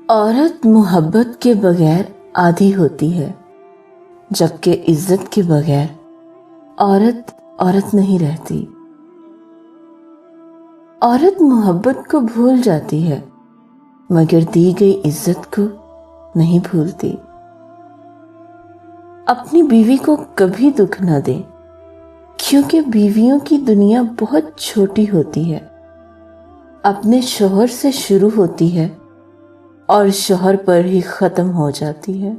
عورت محبت کے بغیر عادی ہوتی ہے، جبکہ عزت کے بغیر عورت عورت نہیں رہتی۔ عورت محبت کو بھول جاتی ہے مگر دی گئی عزت کو نہیں بھولتی۔ اپنی بیوی کو کبھی دکھ نہ دیں، کیونکہ بیویوں کی دنیا بہت چھوٹی ہوتی ہے، اپنے شوہر سے شروع ہوتی ہے اور شوہر پر ہی ختم ہو جاتی ہے۔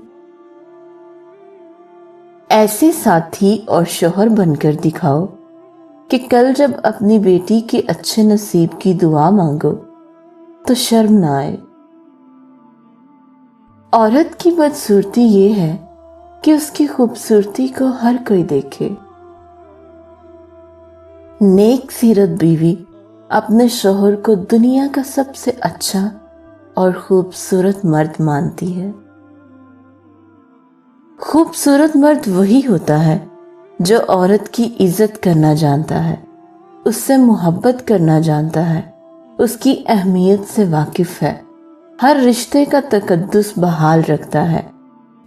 ایسے ساتھی اور شوہر بن کر دکھاؤ کہ کل جب اپنی بیٹی کے اچھے نصیب کی دعا مانگو تو شرم نہ آئے۔ عورت کی بدصورتی یہ ہے کہ اس کی خوبصورتی کو ہر کوئی دیکھے۔ نیک سیرت بیوی اپنے شوہر کو دنیا کا سب سے اچھا اور خوبصورت مرد مانتی ہے۔ خوبصورت مرد وہی ہوتا ہے جو عورت کی عزت کرنا جانتا ہے، اس سے محبت کرنا جانتا ہے، اس کی اہمیت سے واقف ہے، ہر رشتے کا تقدس بحال رکھتا ہے۔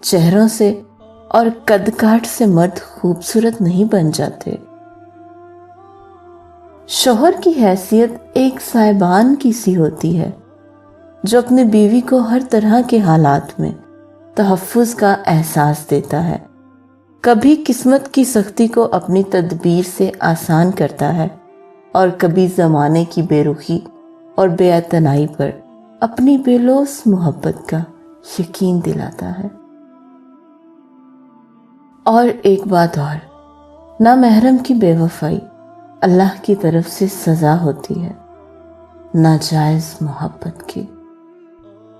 چہروں سے اور قد کاٹ سے مرد خوبصورت نہیں بن جاتے۔ شوہر کی حیثیت ایک سائبان کی سی ہوتی ہے جو اپنی بیوی کو ہر طرح کے حالات میں تحفظ کا احساس دیتا ہے، کبھی قسمت کی سختی کو اپنی تدبیر سے آسان کرتا ہے اور کبھی زمانے کی بے رخی اور بے اعتنائی پر اپنی بے لوث محبت کا یقین دلاتا ہے۔ اور ایک بات اور، نامحرم کی بے وفائی اللہ کی طرف سے سزا ہوتی ہے، ناجائز محبت کی۔